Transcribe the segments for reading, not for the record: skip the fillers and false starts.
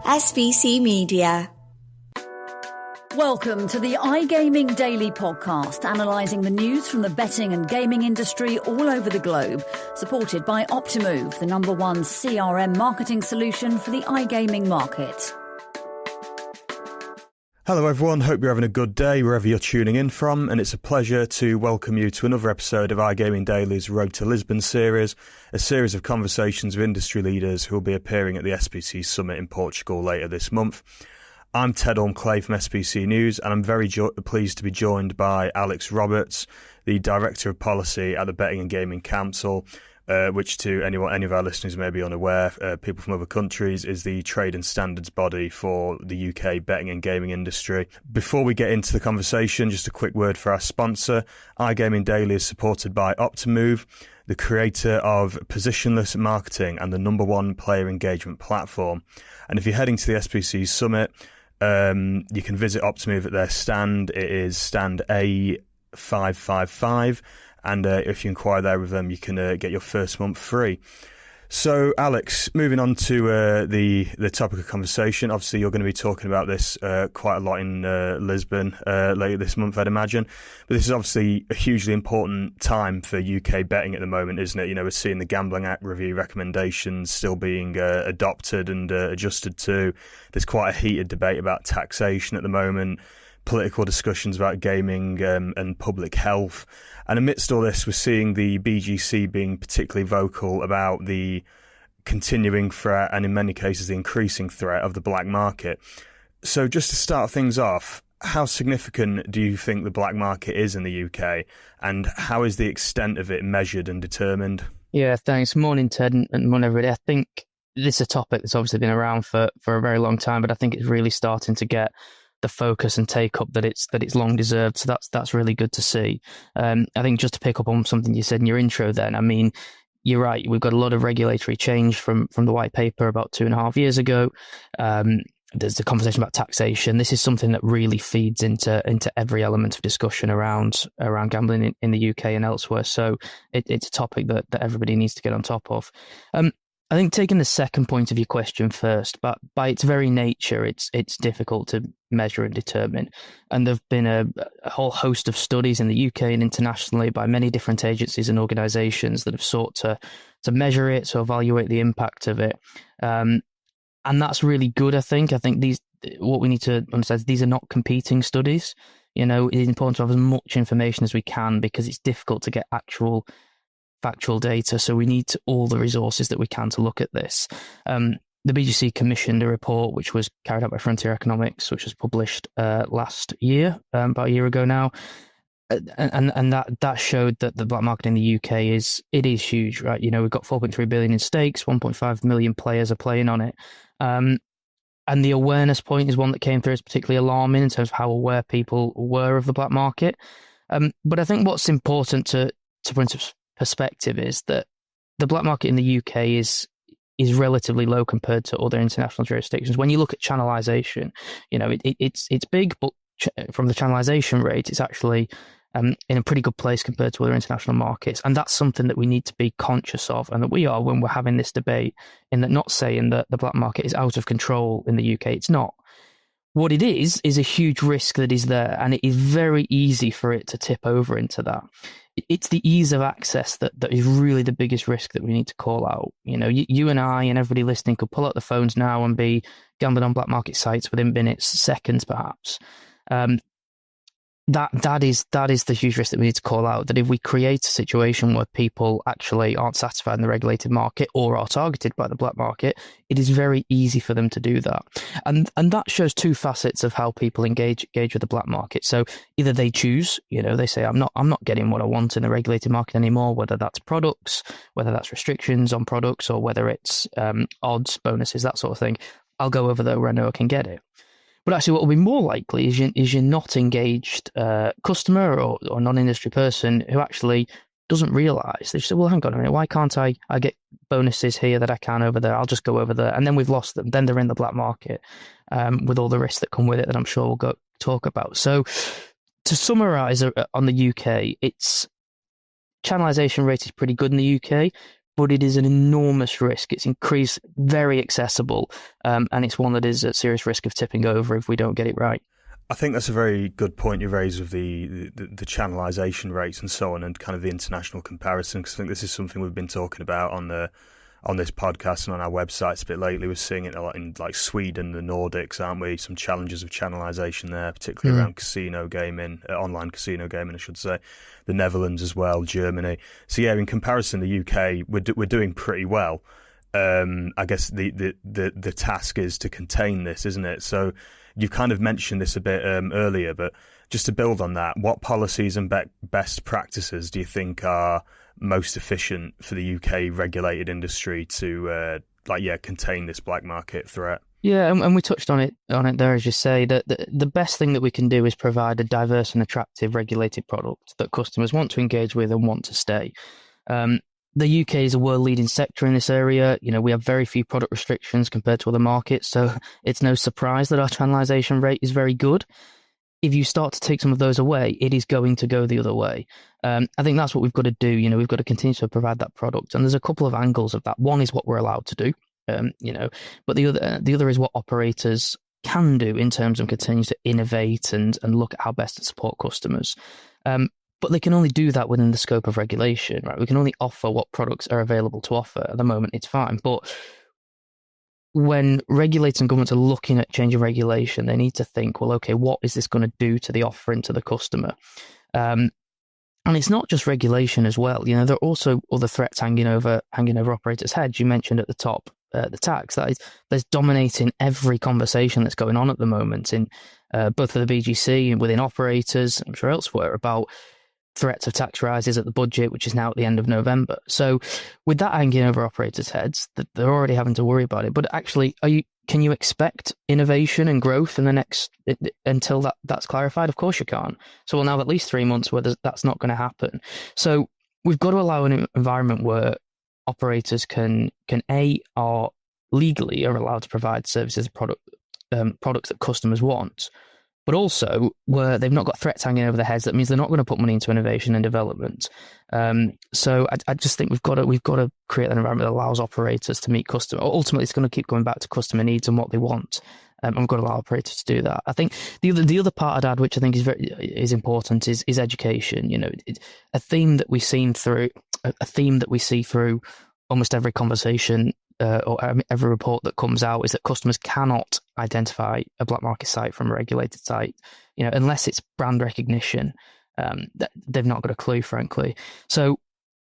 SBC Media. Welcome to the iGaming Daily Podcast, analysing the news from the betting and gaming industry all over the globe, supported by Optimove, the #1 CRM marketing solution for the iGaming market. Hello everyone, hope you're having a good day wherever you're tuning in from, and it's a pleasure to welcome you to another episode of iGaming Daily's Road to Lisbon series, a series of conversations with industry leaders who will be appearing at the SBC Summit in Portugal later this month. I'm Ted Orme-Claye from SBC News, and I'm very pleased to be joined by Alex Roberts, the Director of Policy at the Betting and Gaming Council, which to any of our listeners may be unaware, people from other countries, is the trade and standards body for the UK betting and gaming industry. Before we get into the conversation, just a quick word for our sponsor. iGaming Daily is supported by Optimove, the creator of positionless marketing and the #1 player engagement platform. And if you're heading to the SBC Summit, you can visit Optimove at their stand. It is stand A555. And if you inquire there with them, you can get your first month free. So, Alex, moving on to the topic of conversation. Obviously, you're going to be talking about this quite a lot in Lisbon later this month, I'd imagine. But this is obviously a hugely important time for UK betting at the moment, isn't it? You know, we're seeing the Gambling Act review recommendations still being adopted and adjusted to. There's quite a heated debate about taxation at the moment, political discussions about gaming and public health. And amidst all this, we're seeing the BGC being particularly vocal about the continuing threat and in many cases the increasing threat of the black market. So just to start things off, how significant do you think the black market is in the UK, and how is the extent of it measured and determined? Yeah, thanks. Morning, Ted, and morning, everybody. I think this is a topic that's obviously been around for a very long time, but I think it's really starting to get the focus and take up that it's long deserved. So that's really good to see. I think just to pick up on something you said in your intro then, I mean, you're right. We've got a lot of regulatory change from the white paper about 2.5 years ago. There's the conversation about taxation. This is something that really feeds into every element of discussion around gambling in the UK and elsewhere. So it's a topic that everybody needs to get on top of. I think taking the second point of your question first, but by its very nature, it's difficult to measure and determine. And there've been a whole host of studies in the UK and internationally by many different agencies and organisations that have sought to measure it, to evaluate the impact of it. And that's really good, I think. I think what we need to understand is these are not competing studies. You know, it's important to have as much information as we can because it's difficult to get actual factual data, so we need all the resources that we can to look at this. The BGC commissioned a report which was carried out by Frontier Economics, which was published last year, about a year ago now, and that showed that the black market in the UK is huge, right? You know, we've got 4.3 billion in stakes, 1.5 million players are playing on it, and the awareness point is one that came through as particularly alarming in terms of how aware people were of the black market. But I think what's important to put into perspective is that the black market in the UK is relatively low compared to other international jurisdictions. When you look at channelization, you know, it's big, but from the channelization rate, it's actually in a pretty good place compared to other international markets. And that's something that we need to be conscious of, and that we are when we're having this debate, in that not saying that the black market is out of control in the UK. It's not. What it is a huge risk that is there, and it is very easy for it to tip over into that. It's the ease of access that is really the biggest risk that we need to call out. You know, you and I and everybody listening could pull out the phones now and be gambling on black market sites within minutes, seconds perhaps. That is the huge risk that we need to call out, that if we create a situation where people actually aren't satisfied in the regulated market or are targeted by the black market, it is very easy for them to do that. And that shows two facets of how people engage with the black market. So either they choose, you know, they say, I'm not getting what I want in the regulated market anymore, whether that's products, whether that's restrictions on products, or whether it's odds, bonuses, that sort of thing. I'll go over there where I know I can get it. But actually what will be more likely is you're not engaged customer or non-industry person who actually doesn't realise. They just say, well, hang on a minute, why can't I get bonuses here that I can over there? I'll just go over there. And then we've lost them. Then they're in the black market with all the risks that come with it that I'm sure we'll talk about. So to summarise on the UK, its channelization rate is pretty good in the UK, but it is an enormous risk. It's increased, very accessible, and it's one that is at serious risk of tipping over if we don't get it right. I think that's a very good point you raise with the channelization rates and so on, and kind of the international comparison, because I think this is something we've been talking about on this podcast and on our websites a bit lately. We're seeing it a lot in like Sweden, the Nordics, aren't we? Some challenges of channelization there, particularly around casino gaming, online casino gaming, I should say. The Netherlands as well, Germany. So yeah, in comparison, the UK, we're doing pretty well. I guess the task is to contain this, isn't it? So you've kind of mentioned this a bit earlier, but just to build on that, what policies and best practices do you think are most efficient for the UK regulated industry to contain this black market threat? Yeah, and we touched on it there, as you say, that the best thing that we can do is provide a diverse and attractive regulated product that customers want to engage with and want to stay. The UK is a world-leading sector in this area. You know, we have very few product restrictions compared to other markets, so it's no surprise that our channelization rate is very good. If you start to take some of those away, it is going to go the other way. I think that's what we've got to do. You know, we've got to continue to provide that product, and there's a couple of angles of that. One is what we're allowed to do, but the other is what operators can do in terms of continuing to innovate and look at how best to support customers. But they can only do that within the scope of regulation, right? We can only offer what products are available to offer. At the moment, it's fine. But when regulators and governments are looking at changing regulation, they need to think, well, okay, what is this going to do to the offering to the customer? And it's not just regulation as well. You know, there are also other threats hanging over operators' heads. You mentioned at the top the tax. That's dominating every conversation that's going on at the moment in both for the BGC and within operators, I'm sure elsewhere, about threats of tax rises at the budget, which is now at the end of November. So with that hanging over operators' heads, they're already having to worry about it. But actually, can you expect innovation and growth in the next until that's clarified? Of course you can't. So we'll now have at least 3 months where that's not going to happen. So we've got to allow an environment where operators are legally allowed to provide services and products that customers want, but also where they've not got threats hanging over their heads. That means they're not going to put money into innovation and development. So I just think we've got to create an environment that allows operators to meet customer. Ultimately, it's going to keep going back to customer needs and what they want. And we've got to allow operators to do that. I think the other part I'd add, which I think is important, is education. You know, a theme that we see through almost every conversation or every report that comes out is that customers cannot identify a black market site from a regulated site, you know, unless it's brand recognition. They've not got a clue, frankly. So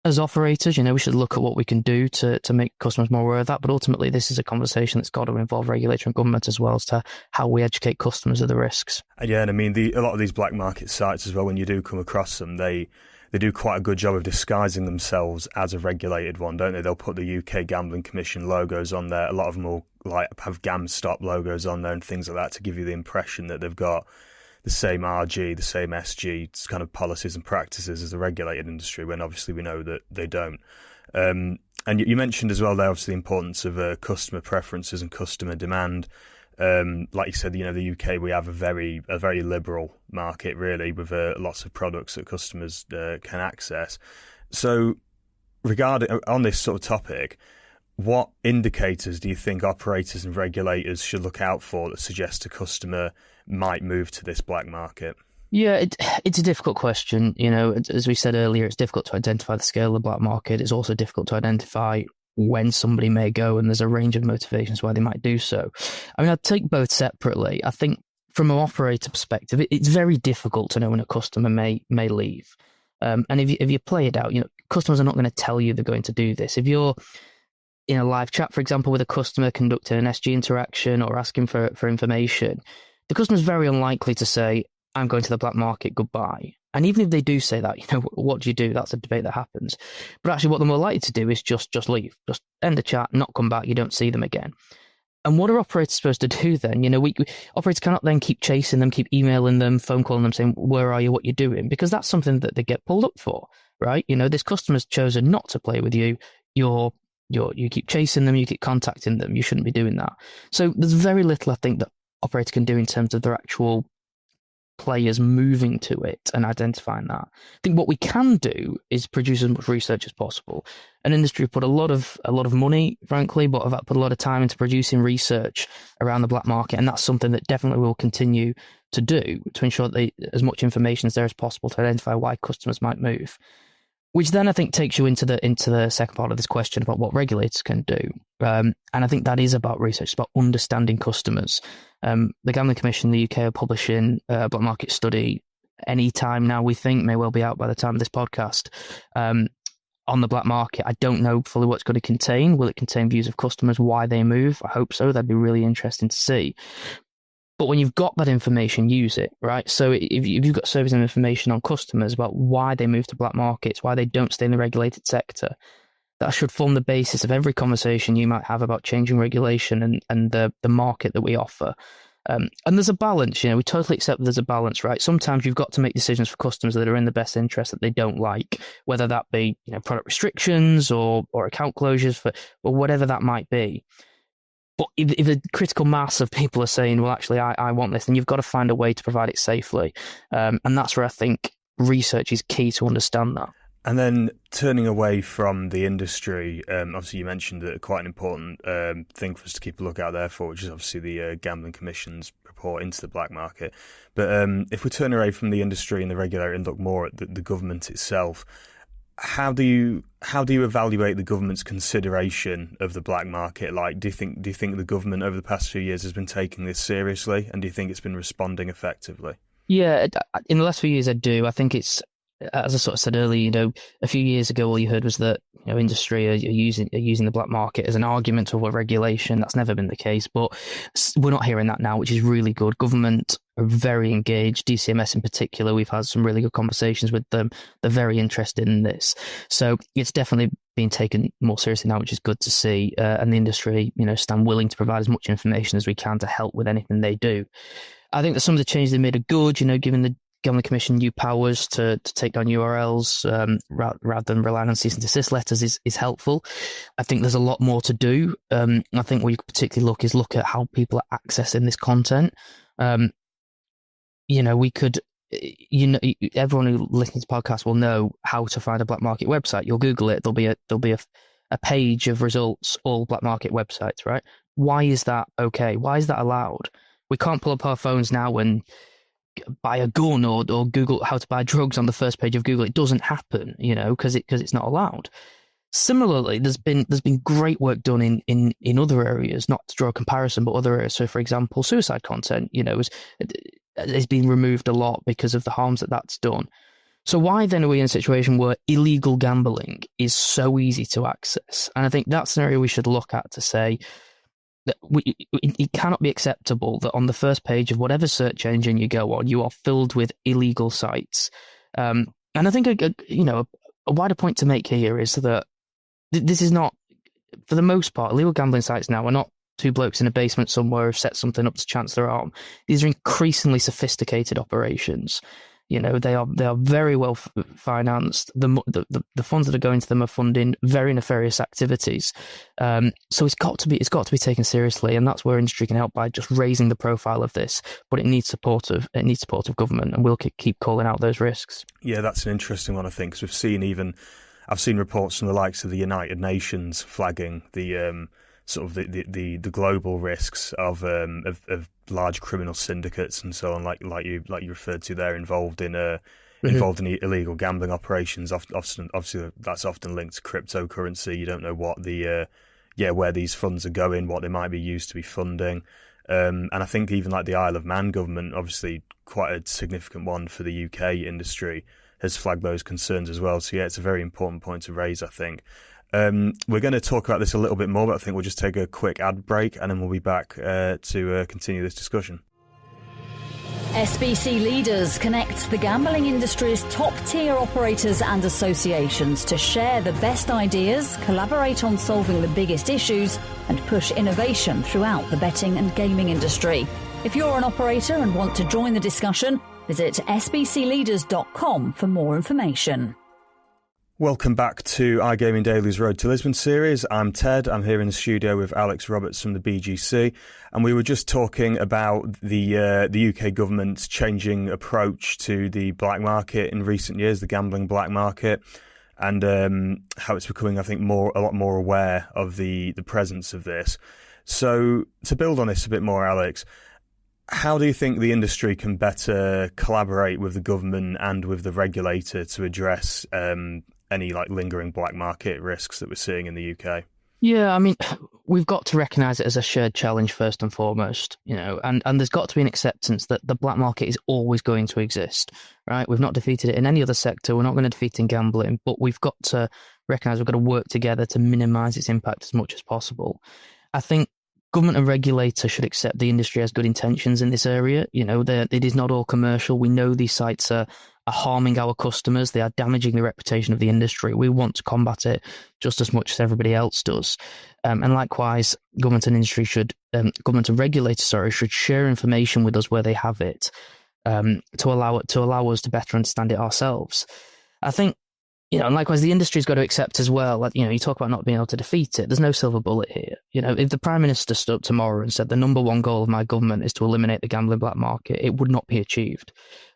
as operators, you know, we should look at what we can do to make customers more aware of that. But ultimately, this is a conversation that's got to involve regulator and government as well as to how we educate customers of the risks. Yeah, and I mean, a lot of these black market sites as well, when you do come across them, they do quite a good job of disguising themselves as a regulated one, don't they? They'll put the UK Gambling Commission logos on there. A lot of them will have GamStop logos on there and things like that to give you the impression that they've got the same RG, the same SG kind of policies and practices as the regulated industry, when obviously we know that they don't. And you mentioned as well there, obviously, the importance of customer preferences and customer demand. Like you said, you know, the UK, we have a very liberal market, really, with lots of products that customers can access. So regarding on this sort of topic, what indicators do you think operators and regulators should look out for that suggest a customer might move to this black market? Yeah, it's a difficult question. You know, as we said earlier, it's difficult to identify the scale of the black market. It's also difficult to identify when somebody may go, and there's a range of motivations why they might do so. I mean, I'd take both separately. I think from an operator perspective, it's very difficult to know when a customer may leave. And if you play it out, you know, customers are not going to tell you they're going to do this. If you're in a live chat, for example, with a customer conducting an SG interaction or asking for information, the customer's very unlikely to say, I'm going to the black market, goodbye. And even if they do say that, you know, what do you do? That's a debate that happens. But actually what they're more likely to do is just leave, just end the chat, not come back, you don't see them again. And what are operators supposed to do then? You know, operators cannot then keep chasing them, keep emailing them, phone calling them, saying, where are you, what you're doing? Because that's something that they get pulled up for, right? You know, this customer's chosen not to play with you. You keep chasing them, you keep contacting them. You shouldn't be doing that. So there's very little, I think, that operators can do in terms of their actual players moving to it and identifying that. I think what we can do is produce as much research as possible. An industry put a lot of money, frankly, but have put a lot of time into producing research around the black market, and that's something that definitely will continue to do to ensure that as much information as there is possible to identify why customers might move. Which then I think takes you into the second part of this question about what regulators can do. And I think that is about research, it's about understanding customers. The Gambling Commission in the UK are publishing a black market study any time now, we think, may well be out by the time of this podcast, on the black market. I don't know fully what it's going to contain. Will it contain views of customers, why they move? I hope so. That'd be really interesting to see. But when you've got that information, use it, right? So if you've got service and information on customers about why they move to black markets, why they don't stay in the regulated sector, that should form the basis of every conversation you might have about changing regulation and the market that we offer. And there's a balance, we totally accept that there's a balance, right? Sometimes you've got to make decisions for customers that are in the best interest that they don't like, whether that be product restrictions or account closures or whatever that might be. But if a critical mass of people are saying, well, actually, I want this, then you've got to find a way to provide it safely. And that's where I think research is key to understand that. And then turning away from the industry, obviously you mentioned that quite an important thing for us to keep a lookout there for, which is obviously the Gambling Commission's report into the black market. But if we turn away from the industry and the regulator and look more at the government itself, how do you evaluate the government's consideration of the black market? Like, do you think the government over the past few years has been taking this seriously, and do you think it's been responding effectively? Yeah, in the last few years, I do. I think it's, as I sort of said earlier, a few years ago, all you heard was that industry are using the black market as an argument to avoid regulation. That's never been the case, but we're not hearing that now, which is really good. Government are very engaged. DCMS in particular, we've had some really good conversations with them. They're very interested in this, so it's definitely being taken more seriously now, which is good to see. And the industry, stand willing to provide as much information as we can to help with anything they do. I think that some of the changes they made are good. Given the Gambling Commission new powers to take down URLs rather than relying on cease and desist letters is helpful. I think there's a lot more to do. I think where you could particularly look at how people are accessing this content. We could, everyone who listens to podcasts will know how to find a black market website. You'll Google it. There'll be a page of results, all black market websites, right? Why is that okay? Why is that allowed? We can't pull up our phones now and buy a gun or Google how to buy drugs on the first page of Google. It doesn't happen, because it's not allowed. Similarly, there's been great work done in other areas, not to draw a comparison, but other areas. So, for example, suicide content, has been removed a lot because of the harms that's done. So why then are we in a situation where illegal gambling is so easy to access? And I think that's an area we should look at to say that it cannot be acceptable that on the first page of whatever search engine you go on, you are filled with illegal sites. And I think a wider point to make here is that this is not, for the most part, illegal gambling sites now are not two blokes in a basement somewhere who've set something up to chance their arm. These are increasingly sophisticated operations. They are very well financed. The funds that are going to them are funding very nefarious activities. So it's got to be taken seriously, and that's where industry can help by just raising the profile of this. But it needs support of government, and we'll keep calling out those risks. Yeah, that's an interesting one, I think, because I've seen reports from the likes of the United Nations flagging the sort of the global risks of large criminal syndicates and so on, like you referred to there, involved in illegal gambling operations. Obviously, that's often linked to cryptocurrency. You don't know what where these funds are going, what they might be used to be funding. And I think even like the Isle of Man government, obviously quite a significant one for the UK industry, has flagged those concerns as well. So yeah, it's a very important point to raise, I think. We're going to talk about this a little bit more, but I think we'll just take a quick ad break and then we'll be back to continue this discussion. SBC Leaders connects the gambling industry's top-tier operators and associations to share the best ideas, collaborate on solving the biggest issues, and push innovation throughout the betting and gaming industry. If you're an operator and want to join the discussion, visit sbcleaders.com for more information. Welcome back to iGaming Daily's Road to Lisbon series. I'm Ted. I'm here in the studio with Alex Roberts from the BGC, and we were just talking about the UK government's changing approach to the black market in recent years, the gambling black market, and how it's becoming, I think, a lot more aware of the presence of this. So to build on this a bit more, Alex, how do you think the industry can better collaborate with the government and with the regulator to address any lingering black market risks that we're seeing in the UK? Yeah, I mean, we've got to recognise it as a shared challenge first and foremost, and there's got to be an acceptance that the black market is always going to exist, right? We've not defeated it in any other sector. We're not going to defeat it in gambling, but we've got to recognise we've got to work together to minimise its impact as much as possible. I think government and regulator should accept the industry has good intentions in this area. It is not all commercial. We know these sites are harming our customers. They are damaging the reputation of the industry. We want to combat it just as much as everybody else does. And likewise, government and regulators should share information with us where they have it, to allow us to better understand it ourselves. I think, and likewise, the industry's got to accept as well. You talk about not being able to defeat it. There's no silver bullet here. If the Prime Minister stood up tomorrow and said the number one goal of my government is to eliminate the gambling black market, it would not be achieved.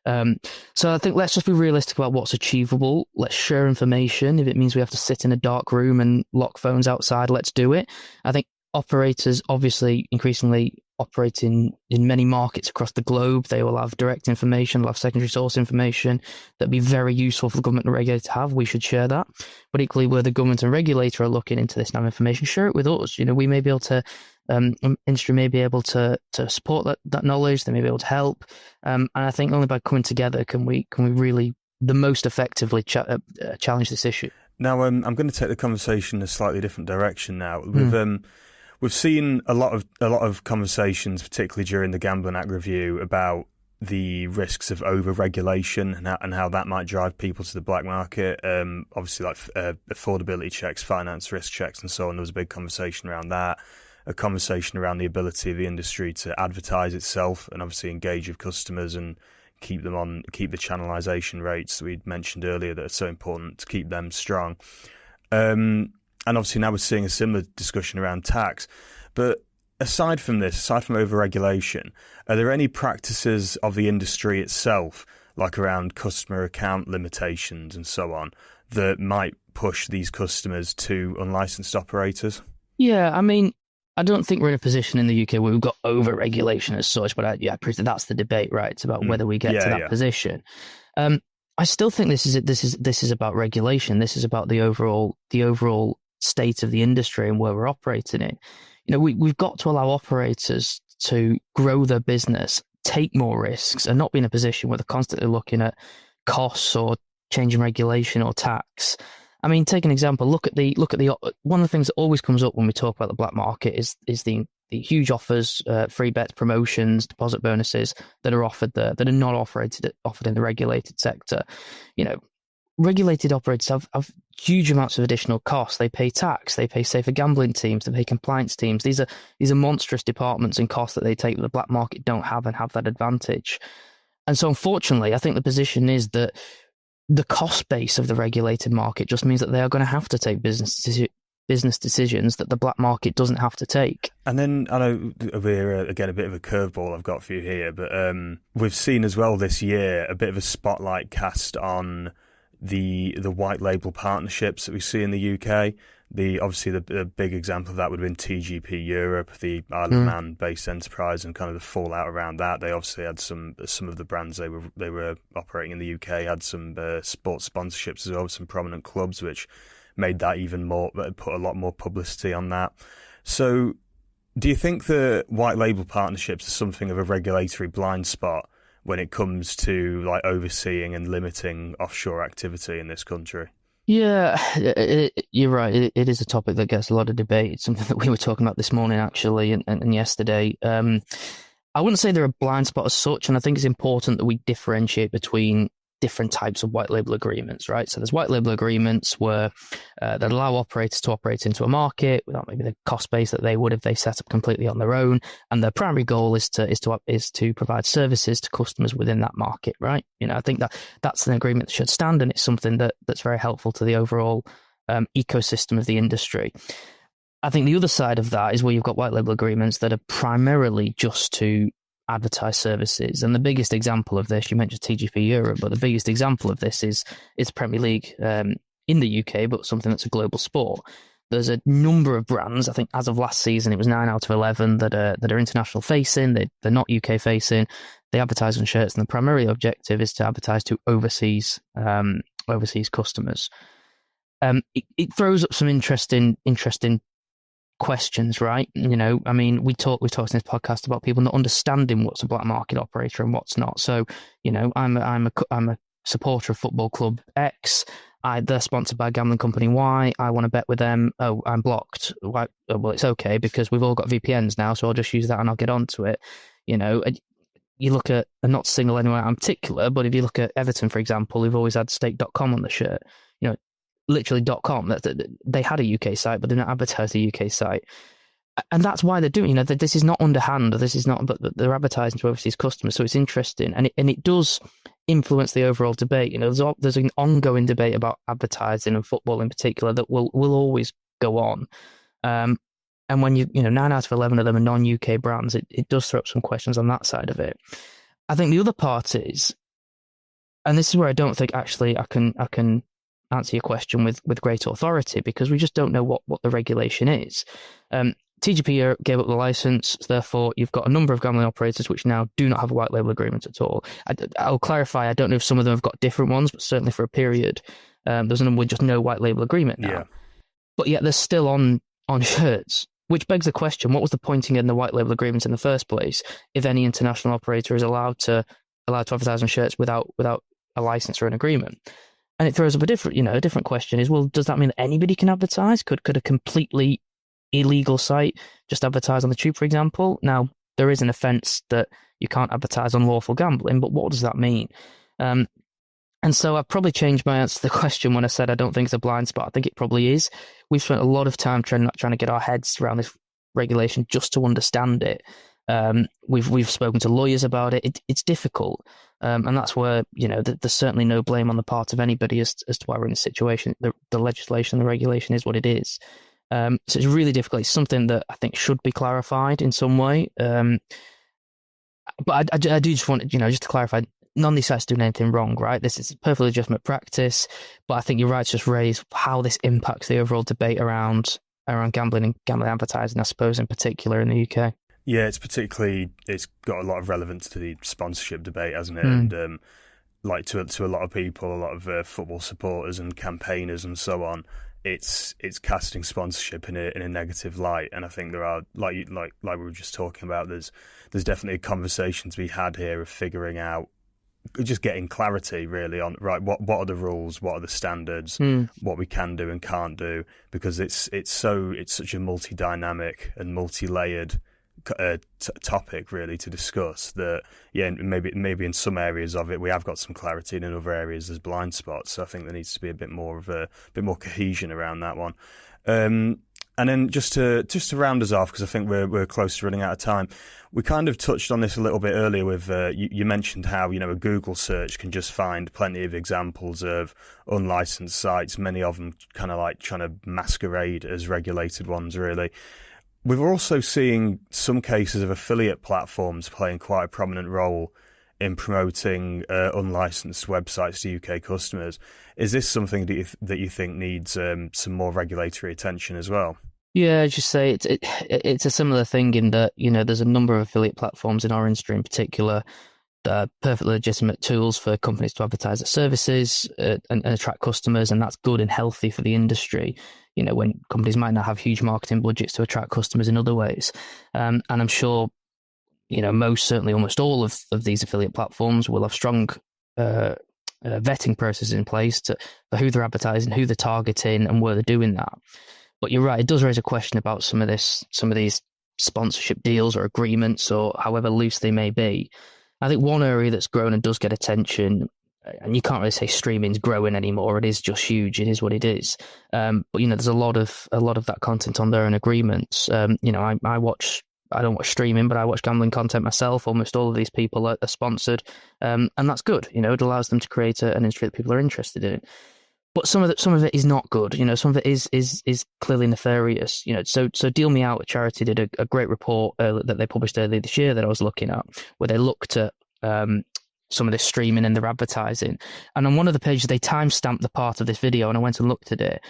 So I think let's just be realistic about what's achievable. Let's share information. If it means we have to sit in a dark room and lock phones outside, let's do it. I think operators obviously increasingly operate in many markets across the globe. They will have direct information, they'll have secondary source information that'd be very useful for the government and regulator to have. We should share that. But equally, where the government and regulator are looking into this now information, share it with us. We may be able to, industry may be able to support that knowledge. They may be able to help. And I think only by coming together can we really the most effectively challenge this issue. Now, I'm going to take the conversation in a slightly different direction now. We've seen a lot of conversations, particularly during the Gambling Act review, about the risks of over-regulation and how that might drive people to the black market. Obviously, affordability checks, finance risk checks, and so on. There was a big conversation around that. A conversation around the ability of the industry to advertise itself and obviously engage with customers and keep the channelization rates that we'd mentioned earlier that are so important to keep them strong. And obviously now we're seeing a similar discussion around tax. But aside from over-regulation, are there any practices of the industry itself, like around customer account limitations and so on, that might push these customers to unlicensed operators? Yeah, I mean, I don't think we're in a position in the UK where we've got over-regulation as such, but that's the debate, right? It's about whether we get to that position. I still think this is about regulation. This is about the overall state of the industry and where we're operating in. We've got to allow operators to grow their business, take more risks, and not be in a position where they're constantly looking at costs or changing regulation or tax. I mean, take an example. Look at the one of the things that always comes up when we talk about the black market is the huge offers, free bets, promotions, deposit bonuses that are offered there that are not offered in the regulated sector. Regulated operators have huge amounts of additional costs. They pay tax, they pay safer gambling teams, they pay compliance teams. These are monstrous departments and costs that they take that the black market don't have and have that advantage. And so unfortunately, I think the position is that the cost base of the regulated market just means that they are going to have to take business decisions that the black market doesn't have to take. And then I know we're again a bit of a curveball I've got for you here, but we've seen as well this year a bit of a spotlight cast on the white label partnerships that we see in the UK. Obviously the big example of that would have been TGP Europe, the Isle of Man based enterprise, and kind of the fallout around that. They obviously had some of the brands they were operating in the UK had some sports sponsorships as well, some prominent clubs, which made that even more, put a lot more publicity on that. So do you think the white label partnerships are something of a regulatory blind spot when it comes to overseeing and limiting offshore activity in this country? Yeah, you're right. It is a topic that gets a lot of debate. It's something that we were talking about this morning, actually, and yesterday. I wouldn't say they're a blind spot as such, and I think it's important that we differentiate between different types of white label agreements, right? So there's white label agreements where that allow operators to operate into a market without maybe the cost base that they would if they set up completely on their own, and their primary goal is to provide services to customers within that market, right? I think that's an agreement that should stand, and it's something that's very helpful to the overall ecosystem of the industry. I think the other side of that is where you've got white label agreements that are primarily just to advertise services. And the biggest example of this, you mentioned TGP Europe, but the biggest example of this is Premier League in the UK, but something that's a global sport. There's a number of brands, I think as of last season, it was 9 out of 11 that are international facing. They're not UK facing. They advertise on shirts, and the primary objective is to advertise to overseas customers. It throws up some interesting questions, right? I mean, we've talked in this podcast about people not understanding what's a black market operator and what's not. So, I'm a supporter of football club X. They're sponsored by gambling company Y. I want to bet with them. Oh, I'm blocked. Why? Well, it's okay because we've all got VPNs now, so I'll just use that and I'll get onto it. You look at, and not to single anyone out in particular, but if you look at Everton, for example, who've always had stake.com on the shirt, literally .com, that they had a UK site, but they're not advertised a UK site. And that's why they're doing, this is not underhand, but they're advertising to overseas customers. So it's interesting. And it does influence the overall debate. There's an ongoing debate about advertising and football in particular that will always go on. And when 9 out of 11 of them are non-UK brands, it does throw up some questions on that side of it. I think the other part is, and this is where I don't think actually I can answer your question with great authority, because we just don't know what the regulation is. TGP gave up the license, therefore you've got a number of gambling operators which now do not have a white label agreement at all. I'll clarify, I don't know if some of them have got different ones, but certainly for a period, there's a number with just no white label agreement now. Yeah. But yet they're still on shirts, which begs the question, what was the point in getting the white label agreements in the first place if any international operator is allowed to advertise on shirts without a license or an agreement? And it throws up a different question is, well, does that mean that anybody can advertise? Could a completely illegal site just advertise on the tube, for example? Now, there is an offence that you can't advertise on lawful gambling, but what does that mean? And so I've probably changed my answer to the question when I said I don't think it's a blind spot. I think it probably is. We've spent a lot of time trying to get our heads around this regulation just to understand it. We've spoken to lawyers about it. It's difficult. And that's where, there's certainly no blame on the part of anybody as to why we're in this situation. The legislation, the regulation is what it is. So it's really difficult. It's something that I think should be clarified in some way. But I do just want, just to clarify, none of these sites are doing anything wrong, right? This is perfectly legitimate practice. But I think you're right to just raise how this impacts the overall debate around gambling and gambling advertising, I suppose, in particular in the UK. Yeah, it's got a lot of relevance to the sponsorship debate, hasn't it? And to a lot of people, a lot of football supporters and campaigners and so on, it's casting sponsorship in a negative light. And I think there are, like we were just talking about, there's definitely a conversation to be had here of figuring out, just getting clarity really on, right, what are the rules, what are the standards, what we can do and can't do, because it's such a multi-dynamic and multi-layered topic really to discuss that. Maybe in some areas of it we have got some clarity, and in other areas there's blind spots. So I think there needs to be a bit more cohesion around that one. And then just to round us off, because I think we're close to running out of time, we kind of touched on this a little bit earlier with you mentioned how a Google search can just find plenty of examples of unlicensed sites, many of them kind of like trying to masquerade as regulated ones really. We're also seeing some cases of affiliate platforms playing quite a prominent role in promoting unlicensed websites to UK customers. Is this something that you think needs some more regulatory attention as well? Yeah, as you say, it's a similar thing in that there's a number of affiliate platforms in our industry in particular that are perfectly legitimate tools for companies to advertise their services and attract customers, and that's good and healthy for the industry. When companies might not have huge marketing budgets to attract customers in other ways, and I'm sure most certainly almost all of these affiliate platforms will have strong vetting processes in place for who they're advertising, who they're targeting, and where they're doing that. But you're right, it does raise a question about some of these sponsorship deals or agreements, or however loose they may be. I think one area that's grown and does get attention and you can't really say streaming's growing anymore. It is just huge. It is what it is. But there's a lot of that content on there and agreements. I don't watch streaming, but I watch gambling content myself. Almost all of these people are sponsored, and that's good. It allows them to create an industry that people are interested in. But some of it is not good. Some of it is clearly nefarious. So Deal Me Out, a charity, did a great report that they published earlier this year that I was looking at, where they looked at some of this streaming and their advertising. And on one of the pages, they timestamped the part of this video, and I went and looked at it.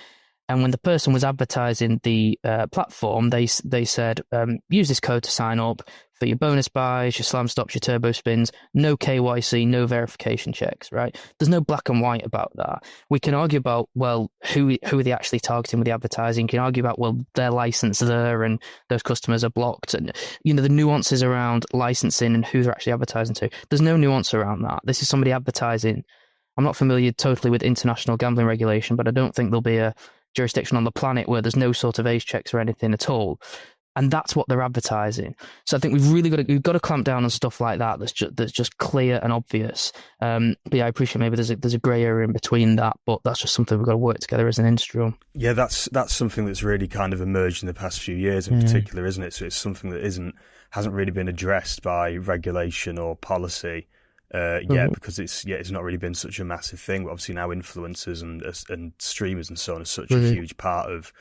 And when the person was advertising the platform, they said, use this code to sign up for your bonus buys, your slam stops, your turbo spins, no KYC, no verification checks, right? There's no black and white about that. We can argue about, well, who are they actually targeting with the advertising? You can argue about, well, their license there and those customers are blocked. And, the nuances around licensing and who they're actually advertising to. There's no nuance around that. This is somebody advertising. I'm not familiar totally with international gambling regulation, but I don't think there'll be a jurisdiction on the planet where there's no sort of age checks or anything at all, and that's what they're advertising. So I think we've got to clamp down on stuff like that that's just clear and obvious. But yeah, I appreciate maybe there's a grey area in between that, but that's just something we've got to work together as an industry on. Yeah, that's something that's really kind of emerged in the past few years in particular, isn't it? So it's something that hasn't really been addressed by regulation or policy. Because it's not really been such a massive thing. But obviously now influencers and streamers and so on are such a huge part of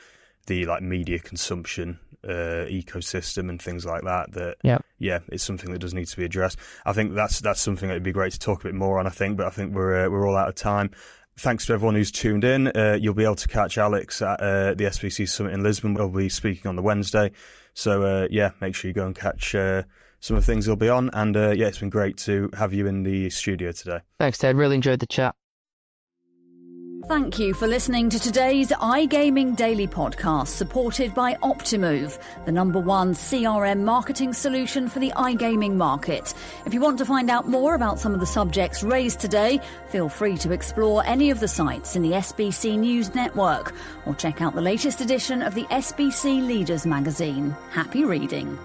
the media consumption ecosystem and things like that. It's something that does need to be addressed. I think that's something that would be great to talk a bit more on. But I think we're all out of time. Thanks to everyone who's tuned in. You'll be able to catch Alex at the SBC Summit in Lisbon. We'll be speaking on the Wednesday. So make sure you go and catch some of the things he'll be on. And it's been great to have you in the studio today. Thanks, Ted. Really enjoyed the chat. Thank you for listening to today's iGaming Daily podcast, supported by Optimove, the #1 CRM marketing solution for the iGaming market. If you want to find out more about some of the subjects raised today, feel free to explore any of the sites in the SBC News network or check out the latest edition of the SBC Leaders magazine. Happy reading.